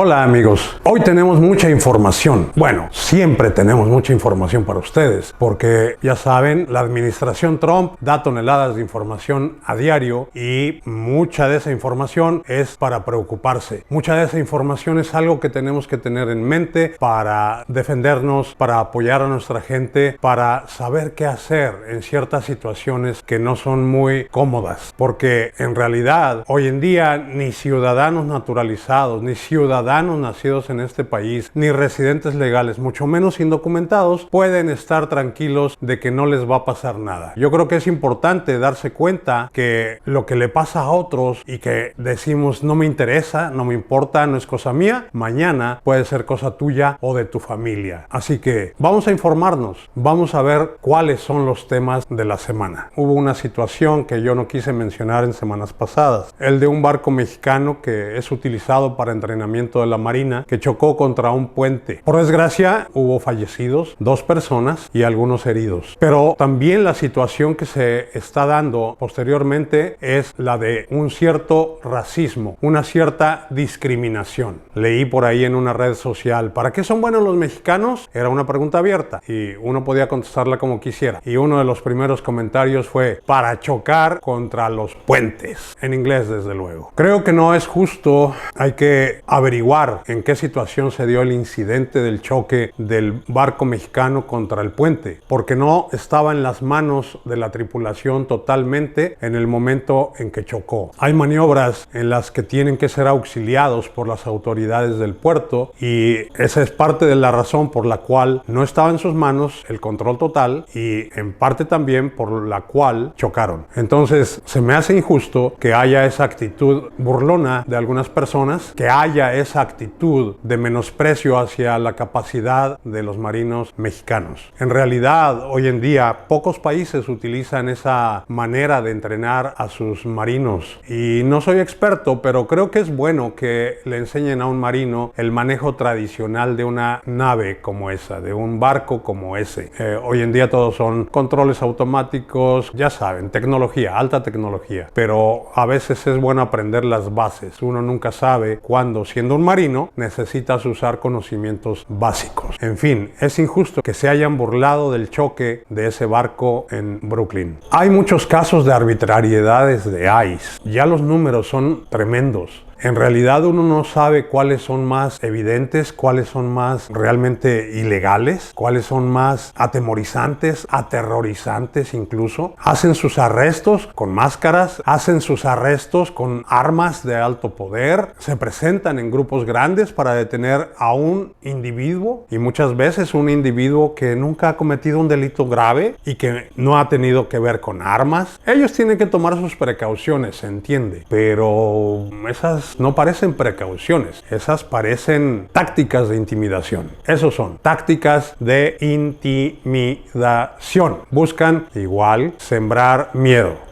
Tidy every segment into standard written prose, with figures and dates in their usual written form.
Hola amigos, hoy tenemos mucha información. Bueno, siempre tenemos mucha información para ustedes, porque ya saben, la administración Trump da toneladas de información a diario y mucha de esa información es para preocuparse. Mucha de esa información es algo que tenemos que tener en mente para defendernos, para apoyar a nuestra gente, para saber qué hacer en ciertas situaciones que no son muy cómodas, porque en realidad hoy en día ni ciudadanos naturalizados, ni ciudadanos nacidos en este país, ni residentes legales, mucho menos indocumentados, pueden estar tranquilos de que no les va a pasar nada. Yo creo que es importante darse cuenta que lo que le pasa a otros y que decimos no me interesa, no me importa, no es cosa mía, mañana puede ser cosa tuya o de tu familia. Así que vamos a informarnos, vamos a ver cuáles son los temas de la semana. Hubo una situación que yo no quise mencionar en semanas pasadas, el de un barco mexicano que es utilizado para entrenamiento de la Marina, que chocó contra un puente. Por desgracia, hubo fallecidos, 2 personas y algunos heridos. Pero también la situación que se está dando posteriormente es la de un cierto racismo, una cierta discriminación. Leí por ahí en una red social, ¿para qué son buenos los mexicanos? Era una pregunta abierta y uno podía contestarla como quisiera. Y uno de los primeros comentarios fue, para chocar contra los puentes. En inglés, desde luego. Creo que no es justo, hay que averiguar en qué situación se dio el incidente del choque del barco mexicano contra el puente, porque no estaba en las manos de la tripulación totalmente en el momento en que chocó. Hay maniobras en las que tienen que ser auxiliados por las autoridades del puerto y esa es parte de la razón por la cual no estaba en sus manos el control total y en parte también por la cual chocaron. Entonces se me hace injusto que haya esa actitud burlona de algunas personas, que haya esa actitud de menosprecio hacia la capacidad de los marinos mexicanos. En realidad, hoy en día, pocos países utilizan esa manera de entrenar a sus marinos. Y no soy experto, pero creo que es bueno que le enseñen a un marino el manejo tradicional de una nave como esa, de un barco como ese. Hoy en día todos son controles automáticos, ya saben, tecnología, alta tecnología. Pero a veces es bueno aprender las bases. Uno nunca sabe cuándo, siendo un marino, necesitas usar conocimientos básicos. En fin, es injusto que se hayan burlado del choque de ese barco en Brooklyn. Hay muchos casos de arbitrariedades de ICE. Ya los números son tremendos. En realidad uno no sabe cuáles son más evidentes, cuáles son más realmente ilegales, cuáles son más atemorizantes, aterrorizantes incluso. Hacen sus arrestos con máscaras, hacen sus arrestos con armas de alto poder, se presentan en grupos grandes para detener a un individuo y muchas veces un individuo que nunca ha cometido un delito grave y que no ha tenido que ver con armas. Ellos tienen que tomar sus precauciones, se entiende, pero esas no parecen precauciones, esas parecen tácticas de intimidación. Esos son tácticas de intimidación. Buscan igual sembrar miedo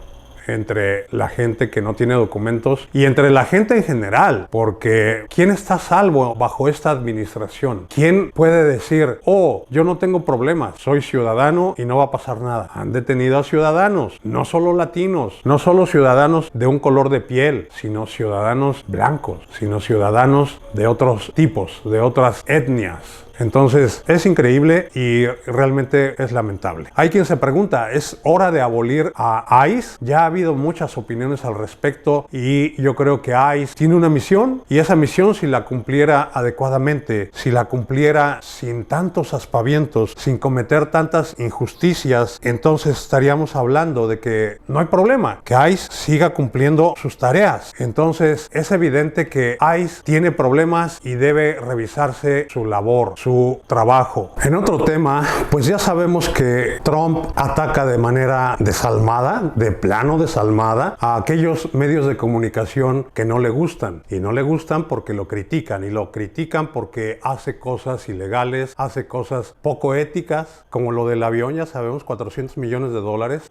entre la gente que no tiene documentos y entre la gente en general, porque ¿quién está a salvo bajo esta administración? ¿Quién puede decir, oh, yo no tengo problemas, soy ciudadano y no va a pasar nada? Han detenido a ciudadanos, no solo latinos, no solo ciudadanos de un color de piel, sino ciudadanos blancos, sino ciudadanos de otros tipos, de otras etnias. Entonces es increíble y realmente es lamentable. Hay quien se pregunta, ¿es hora de abolir a ICE? Ya ha habido muchas opiniones al respecto y yo creo que ICE tiene una misión y esa misión, si la cumpliera adecuadamente, si la cumpliera sin tantos aspavientos, sin cometer tantas injusticias, entonces estaríamos hablando de que no hay problema, que ICE siga cumpliendo sus tareas. Entonces es evidente que ICE tiene problemas y debe revisarse su labor, su trabajo. En otro tema, pues ya sabemos que Trump ataca de manera desalmada, de plano desalmada, a aquellos medios de comunicación que no le gustan. Y no le gustan porque lo critican. Y lo critican porque hace cosas ilegales, hace cosas poco éticas, como lo del avión, ya sabemos, $400 millones,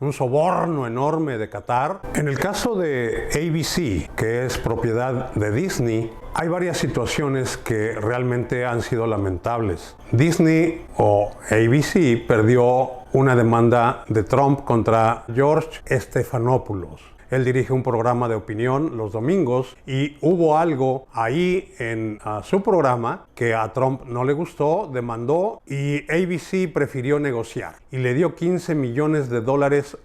un soborno enorme de Qatar. En el caso de ABC, que es propiedad de Disney, hay varias situaciones que realmente han sido lamentables. Disney o ABC perdió una demanda de Trump contra George Stephanopoulos. Él dirige un programa de opinión los domingos y hubo algo ahí en su programa que a Trump no le gustó, demandó y ABC prefirió negociar y le dio $15 millones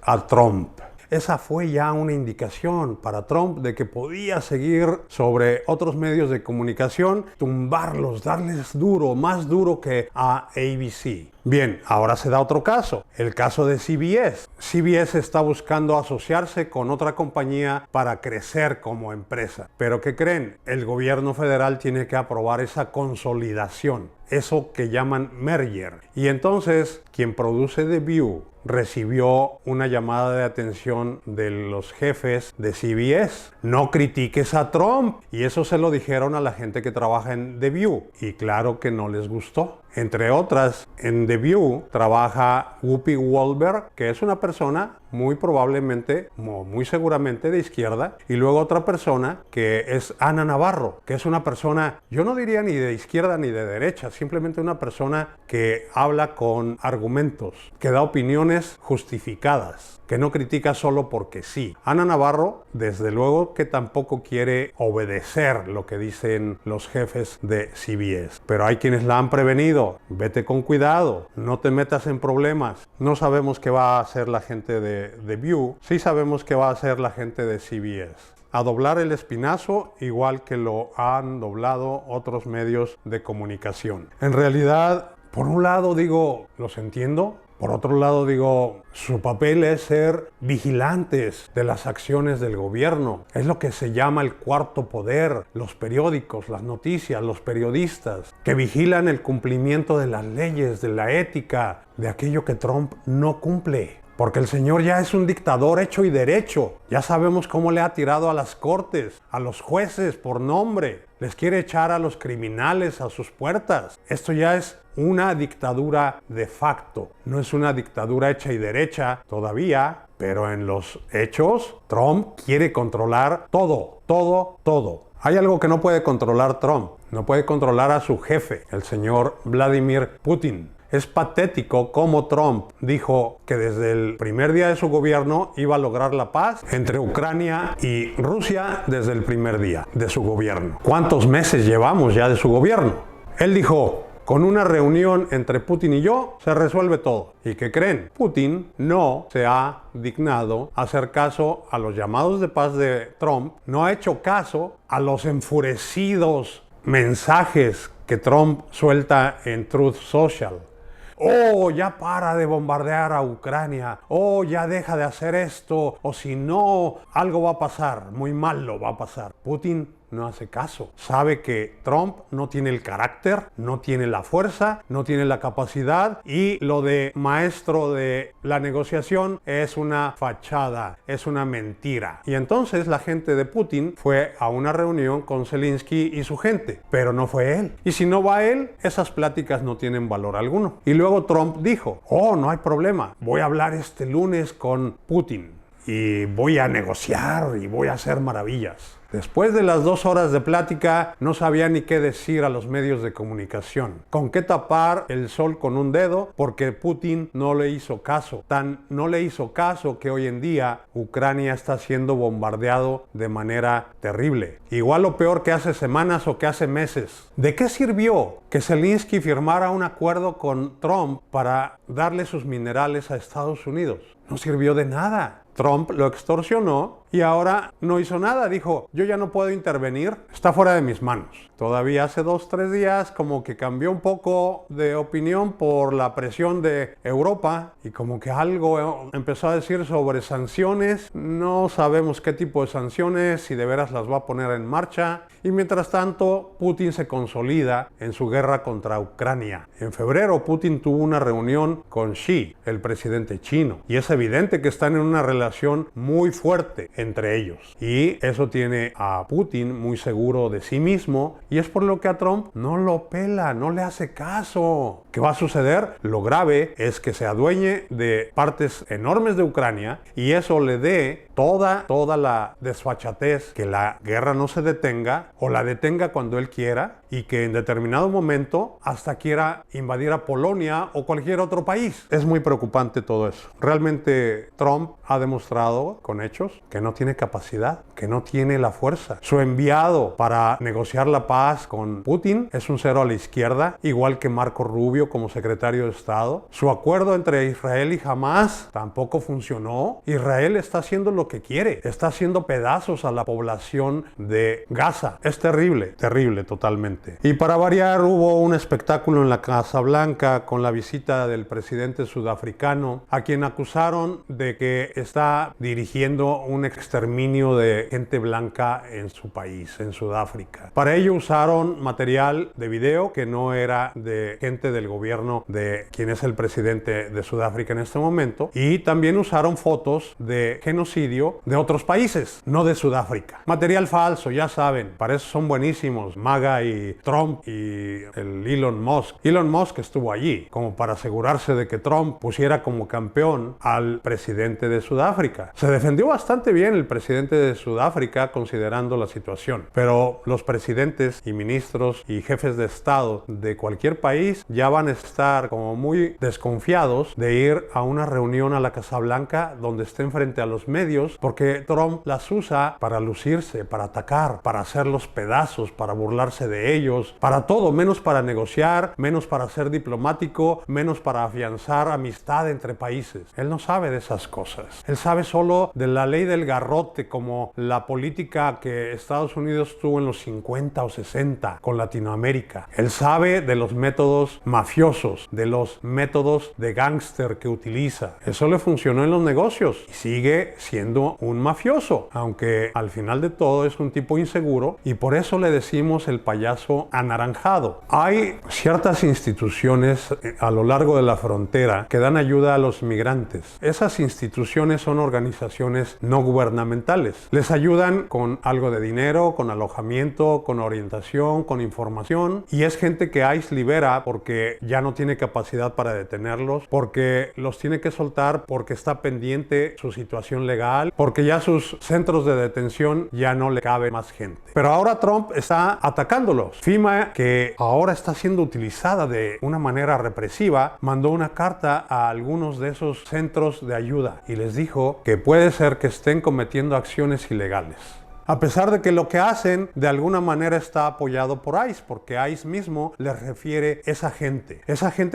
a Trump. Esa fue ya una indicación para Trump de que podía seguir sobre otros medios de comunicación, tumbarlos, darles duro, más duro que a ABC. Bien, ahora se da otro caso, el caso de CBS. CBS está buscando asociarse con otra compañía para crecer como empresa. Pero ¿qué creen? El gobierno federal tiene que aprobar esa consolidación, eso que llaman merger. Y entonces, quien produce The View recibió una llamada de atención de los jefes de CBS. No critiques a Trump. Y eso se lo dijeron a la gente que trabaja en The View. Y claro que no les gustó. Entre otras, en The View trabaja Whoopi Goldberg, que es una persona muy probablemente, muy seguramente de izquierda, y luego otra persona que es Ana Navarro, que es una persona, yo no diría ni de izquierda ni de derecha, simplemente una persona que habla con argumentos, que da opiniones justificadas, que no critica solo porque sí. Ana Navarro, desde luego que tampoco quiere obedecer lo que dicen los jefes de CBS, pero hay quienes la han prevenido. Vete con cuidado, no te metas en problemas. No sabemos qué va a hacer la gente de The View, sí sabemos qué va a hacer la gente de CBS. A doblar el espinazo igual que lo han doblado otros medios de comunicación. En realidad, por un lado digo, los entiendo. Por otro lado digo, su papel es ser vigilantes de las acciones del gobierno. Es lo que se llama el cuarto poder, los periódicos, las noticias, los periodistas, que vigilan el cumplimiento de las leyes, de la ética, de aquello que Trump no cumple. Porque el señor ya es un dictador hecho y derecho. Ya sabemos cómo le ha tirado a las cortes, a los jueces por nombre. Les quiere echar a los criminales a sus puertas. Esto ya es una dictadura de facto. No es una dictadura hecha y derecha todavía, pero en los hechos, Trump quiere controlar todo, todo, todo. Hay algo que no puede controlar Trump. No puede controlar a su jefe, el señor Vladimir Putin. Es patético cómo Trump dijo que desde el primer día de su gobierno iba a lograr la paz entre Ucrania y Rusia desde el primer día de su gobierno. ¿Cuántos meses llevamos ya de su gobierno? Él dijo, con una reunión entre Putin y yo se resuelve todo. ¿Y qué creen? Putin no se ha dignado a hacer caso a los llamados de paz de Trump, no ha hecho caso a los enfurecidos mensajes que Trump suelta en Truth Social. Oh, ya para de bombardear a Ucrania. Oh, ya deja de hacer esto. O si no, algo va a pasar. Muy malo va a pasar. Putin no hace caso. Sabe que Trump no tiene el carácter, no tiene la fuerza, no tiene la capacidad y lo de maestro de la negociación es una fachada, es una mentira. Y entonces la gente de Putin fue a una reunión con Zelensky y su gente, pero no fue él. Y si no va él, esas pláticas no tienen valor alguno. Y luego Trump dijo, oh, no hay problema, voy a hablar este lunes con Putin y voy a negociar y voy a hacer maravillas. Después de las 2 horas de plática, no sabía ni qué decir a los medios de comunicación. Con qué tapar el sol con un dedo, porque Putin no le hizo caso. Tan no le hizo caso que hoy en día Ucrania está siendo bombardeado de manera terrible. Igual o peor que hace semanas o que hace meses. ¿De qué sirvió que Zelensky firmara un acuerdo con Trump para darle sus minerales a Estados Unidos? No sirvió de nada. Trump lo extorsionó y ahora no hizo nada. Dijo, yo ya no puedo intervenir, está fuera de mis manos. Todavía hace 2-3 días como que cambió un poco de opinión por la presión de Europa y como que algo empezó a decir sobre sanciones. No sabemos qué tipo de sanciones, si de veras las va a poner en marcha. Y mientras tanto, Putin se consolida en su guerra contra Ucrania. En febrero, Putin tuvo una reunión con Xi, el presidente chino. Y es evidente que están en una relación muy fuerte entre ellos. Y eso tiene a Putin muy seguro de sí mismo. Y es por lo que a Trump no lo pela, no le hace caso. ¿Qué va a suceder? Lo grave es que se adueñe de partes enormes de Ucrania y eso le dé toda la desfachatez, que la guerra no se detenga o la detenga cuando él quiera y que en determinado momento hasta quiera invadir a Polonia o cualquier otro país. Es muy preocupante todo eso. Realmente Trump ha demostrado con hechos que no tiene capacidad, que no tiene la fuerza. Su enviado para negociar la paz con Putin es un cero a la izquierda, igual que Marco Rubio como secretario de Estado. Su acuerdo entre Israel y Hamas tampoco funcionó. Israel está haciendo lo que quiere, está haciendo pedazos a la población de Gaza. Es terrible, terrible totalmente. Y para variar, hubo un espectáculo en la Casa Blanca con la visita del presidente sudafricano, a quien acusaron de que está dirigiendo un exterminio de gente blanca en su país, en Sudáfrica. Para ello usaron material de video que no era de gente del gobierno de quien es el presidente de Sudáfrica en este momento, y también usaron fotos de genocidio de otros países, no de Sudáfrica. Material falso, ya saben, para eso son buenísimos MAGA y Trump y el Elon Musk. Elon Musk estuvo allí como para asegurarse de que Trump pusiera como campeón al presidente de Sudáfrica. Se defendió bastante bien el presidente de Sudáfrica considerando la situación, pero los presidentes y ministros y jefes de Estado de cualquier país ya van a estar como muy desconfiados de ir a una reunión a la Casa Blanca donde estén frente a los medios, porque Trump las usa para lucirse, para atacar, para hacerlos pedazos, para burlarse de ellos, para todo, menos para negociar, menos para ser diplomático, menos para afianzar amistad entre países. Él no sabe de esas cosas. Él sabe solo de la ley del garrote, como la política que Estados Unidos tuvo en los 50 o 60 con Latinoamérica. Él sabe de los métodos mafiosos, de los métodos de gángster que utiliza. Eso le funcionó en los negocios y sigue siendo un mafioso, aunque al final de todo es un tipo inseguro, y por eso le decimos el payaso anaranjado. Hay ciertas instituciones a lo largo de la frontera que dan ayuda a los migrantes. Esas instituciones son organizaciones no gubernamentales. Les ayudan con algo de dinero, con alojamiento, con orientación, con información, y es gente que ICE libera porque ya no tiene capacidad para detenerlos, porque los tiene que soltar, porque está pendiente su situación legal, porque ya sus centros de detención ya no le cabe más gente. Pero ahora Trump está atacándolos. FEMA, que ahora está siendo utilizada de una manera represiva, mandó una carta a algunos de esos centros de ayuda y les dijo que puede ser que estén cometiendo acciones ilegales. A pesar de que lo que hacen de alguna manera está apoyado por ICE, porque ICE mismo les refiere esa gente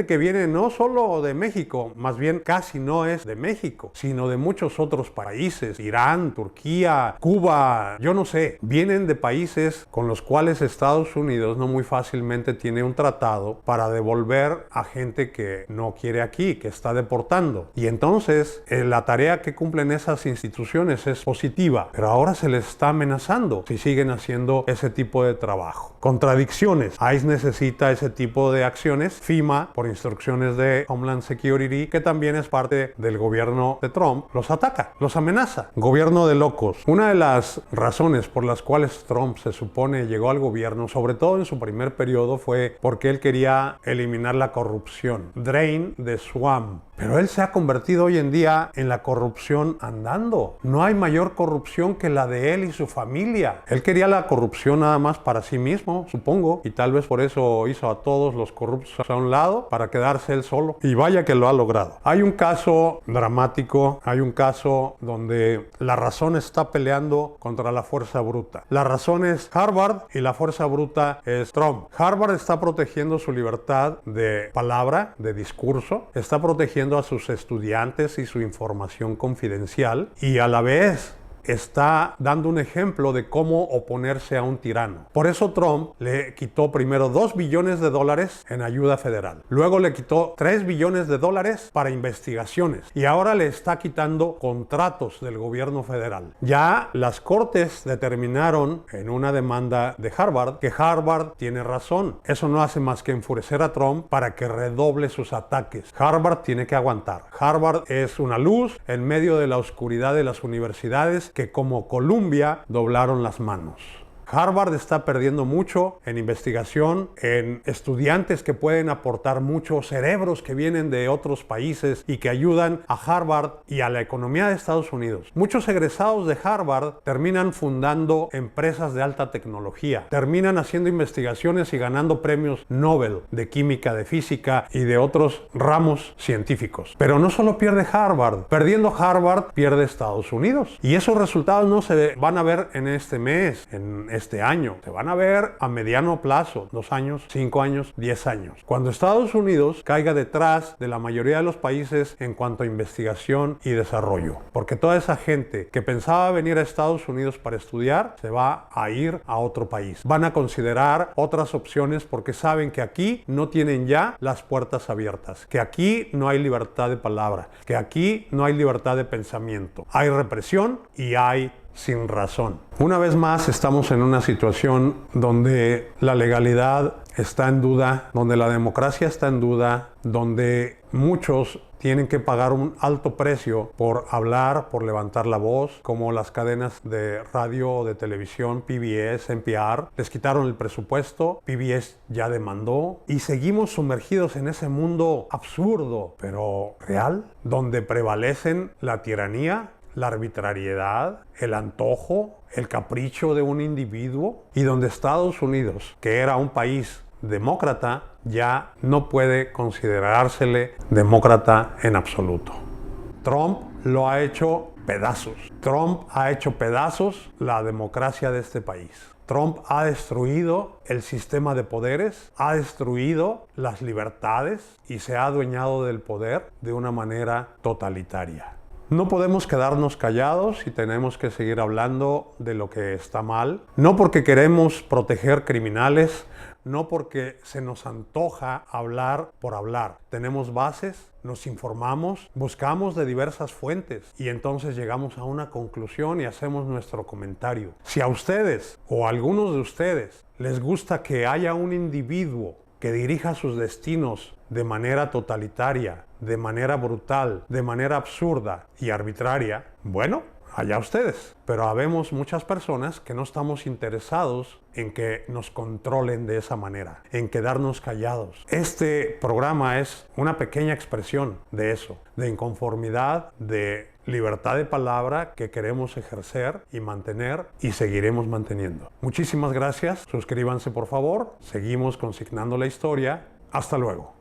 que viene no solo de México, más bien casi no es de México, sino de muchos otros países, Irán, Turquía, Cuba, yo no sé, vienen de países con los cuales Estados Unidos no muy fácilmente tiene un tratado para devolver a gente que no quiere aquí, que está deportando. Y entonces la tarea que cumplen esas instituciones es positiva, pero ahora se les está amenazando si siguen haciendo ese tipo de trabajo. Contradicciones. ICE necesita ese tipo de acciones. FEMA, por instrucciones de Homeland Security, que también es parte del gobierno de Trump, los ataca, los amenaza. Gobierno de locos. Una de las razones por las cuales Trump se supone llegó al gobierno, sobre todo en su primer periodo, fue porque él quería eliminar la corrupción. Drain the swamp. Pero él se ha convertido hoy en día en la corrupción andando. No hay mayor corrupción que la de él y su familia. Él quería la corrupción nada más para sí mismo, supongo, y tal vez por eso hizo a todos los corruptos a un lado para quedarse él solo. Y vaya que lo ha logrado. Hay un caso dramático, hay un caso donde la razón está peleando contra la fuerza bruta. La razón es Harvard y la fuerza bruta es Trump. Harvard está protegiendo su libertad de palabra, de discurso, está protegiendo a sus estudiantes y su información confidencial, y a la vez está dando un ejemplo de cómo oponerse a un tirano. Por eso Trump le quitó primero $2 billones en ayuda federal. Luego le quitó $3 billones para investigaciones. Y ahora le está quitando contratos del gobierno federal. Ya las cortes determinaron en una demanda de Harvard que Harvard tiene razón. Eso no hace más que enfurecer a Trump para que redoble sus ataques. Harvard tiene que aguantar. Harvard es una luz en medio de la oscuridad de las universidades que como Columbia doblaron las manos. Harvard está perdiendo mucho en investigación, en estudiantes que pueden aportar mucho, cerebros que vienen de otros países y que ayudan a Harvard y a la economía de Estados Unidos. Muchos egresados de Harvard terminan fundando empresas de alta tecnología, terminan haciendo investigaciones y ganando premios Nobel de química, de física y de otros ramos científicos. Pero no solo pierde Harvard, perdiendo Harvard pierde Estados Unidos. Y esos resultados no se van a ver en este mes, en este año. Se van a ver a mediano plazo, 2 años, 5 años, 10 años. Cuando Estados Unidos caiga detrás de la mayoría de los países en cuanto a investigación y desarrollo. Porque toda esa gente que pensaba venir a Estados Unidos para estudiar, se va a ir a otro país. Van a considerar otras opciones porque saben que aquí no tienen ya las puertas abiertas, que aquí no hay libertad de palabra, que aquí no hay libertad de pensamiento. Hay represión y hay sin razón. Una vez más estamos en una situación donde la legalidad está en duda, donde la democracia está en duda, donde muchos tienen que pagar un alto precio por hablar, por levantar la voz, como las cadenas de radio o de televisión, PBS, NPR, les quitaron el presupuesto, PBS ya demandó y seguimos sumergidos en ese mundo absurdo, pero real, donde prevalecen la tiranía, la arbitrariedad, el antojo, el capricho de un individuo y donde Estados Unidos, que era un país demócrata, ya no puede considerársele demócrata en absoluto. Trump lo ha hecho pedazos. Trump ha hecho pedazos la democracia de este país. Trump ha destruido el sistema de poderes, ha destruido las libertades y se ha adueñado del poder de una manera totalitaria. No podemos quedarnos callados y tenemos que seguir hablando de lo que está mal. No porque queremos proteger criminales, no porque se nos antoja hablar por hablar. Tenemos bases, nos informamos, buscamos de diversas fuentes y entonces llegamos a una conclusión y hacemos nuestro comentario. Si a ustedes o a algunos de ustedes les gusta que haya un individuo que dirija sus destinos de manera totalitaria, de manera brutal, de manera absurda y arbitraria, bueno, allá ustedes. Pero habemos muchas personas que no estamos interesados en que nos controlen de esa manera, en quedarnos callados. Este programa es una pequeña expresión de eso, de inconformidad, de libertad de palabra que queremos ejercer y mantener y seguiremos manteniendo. Muchísimas gracias, suscríbanse por favor, seguimos consignando la historia. Hasta luego.